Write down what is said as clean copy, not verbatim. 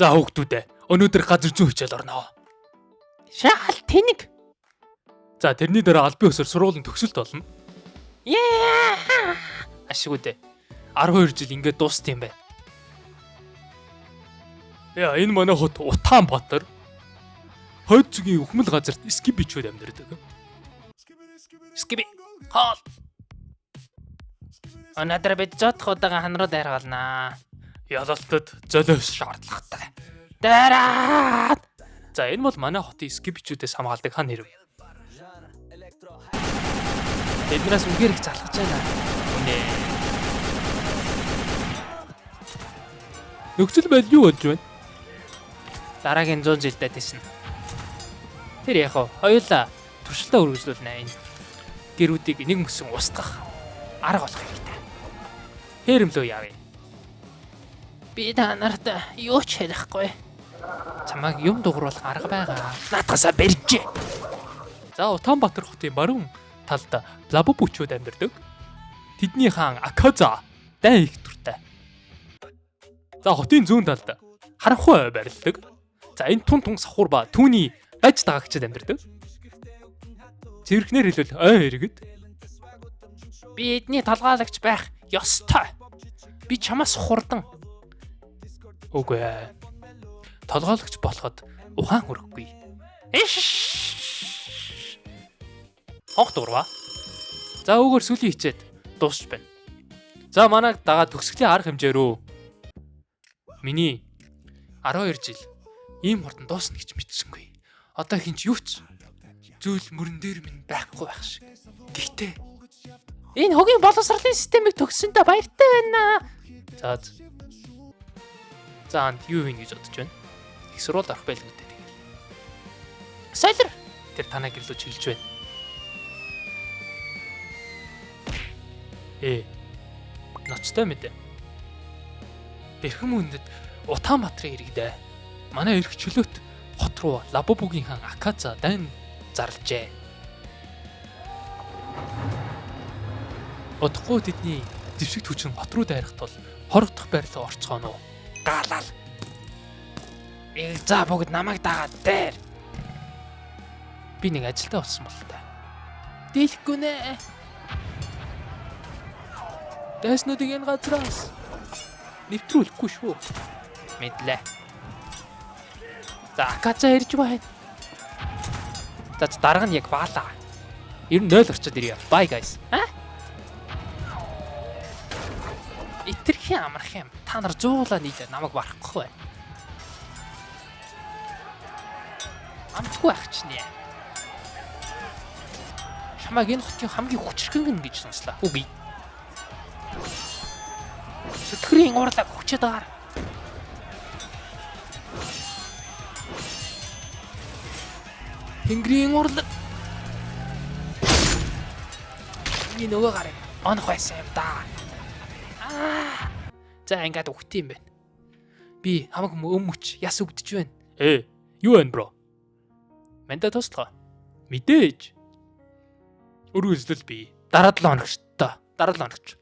За хүүхдүүдээ өнөөдөр газар зүй хичээл орно. Шаал тэнэг. За тэрний дараа албан ёсоор сургуулийн төгсөлт болно. Ашигүдэ. 12 жил ингээд дууст юм байна. Яа, энэ манай хот Утаанбаатар. Хойд зүгийн өхмөл газарт скибичүүд амьдардаг. Скиби. Хоол. Өнөөдөр бид зодох удаага ханруу дайргалнаа. Ялалтад золиос шаардлагатай. Дараад. За энэ бол манай хотын скибичүүдээс хамгаалдаг хан хэрэг. Эднээс үгээр их залхаж байна. Үнэ. Нөхцөл байдал юу болж байна? Дараагийн 100 жилдээ тэснэ. Тэр яг хоёулаа туршилтаа үргэлжлүүлнэ. Энэ гэрүүдийг нэг мөсөн устгах арга болох хэрэгтэй. Хэрэмлөө явъя. Би та нарт юу ч хэлэхгүй. Чамайг юм дууруулах арга байгаа. Наадгасаа барьжээ. За Утаанбаатар хотын баруун талд лабобүчүүд амьдардаг. Тэдний хаан Аказа дай их туртай. За хотын зүүн талд харанхуй барилдаг. За энэ тун сахуур ба түүний гаж дагагчид амьдардаг. Цэвэрхнэр хэлбэл ой иргэд. Би эдний талгаалагч байх ёстой. Би чамаас хурдан. Үгүй ээ. Толгойлогч болоход ухаан хүрэхгүй. Хонх дурва. За өгөр сүлийн хичээд дуусч байна. За манайг дагаад төгсгөлийн арга хэмжээ рүү. Миний 12 жил ийм хурдан дуусна гэж мэдсэнгүй. Одоо хинч юу ч зүйл мөрөн дээр минь байхгүй байх шиг. Тэгтээ энэ хогийн боловсролын системийг төгссөндөө баяртай байна. За юу хийнэ гэж бодож байна? Их сурвалж арах байлгүй дээ тэгэл. Солир тэр танаа гэрлөө чиглэж байна. Ноцтой мэдээ. Бэрхэм үндэд Утаанбаатарын иргэдээ манай эрх чөлөөт хот руу Лабобугийн хаан Аказа дайн зарлжээ. Удахгүй тэдний дэвшигт хүчин хот руу дайрах тул хорогдох байрлал орцгооно. Гаалал. За бүгд намайг дагаад дээр. Би нэг ажилтаа болсон бол та. Дийлэхгүй нэ. Дэснүүдийг энэ газраас нэвтрүүлэхгүй шүү. Мэдлээ. За Аказа ирж байна. За дарга нь яг баалаа. Ер нь 0 орчод ирье. Bye guys. Итэрхийн амрах юм. Та нар зуулаа нийлээ намайг барахгүй бай. Амтгүй ахчихнэ. Чамайг энэ хотын хамгийн хүчрхэг нь гэж сонслоо. Үгүй. Сэтгэрийн урлаг хүчээд байгаа. Тэнгэрийн урлаг. Энэ нөгөө гарыг онох байсан юм да. За ингээд өгт юм байна. Би хамаг өмч яс өвдөж байна. Юу вэ бро? Мэнтэ тослоо. Мэдээж. Өргөжлөл би. Дараа 7 хоногч та. Дараа 7 хоногч.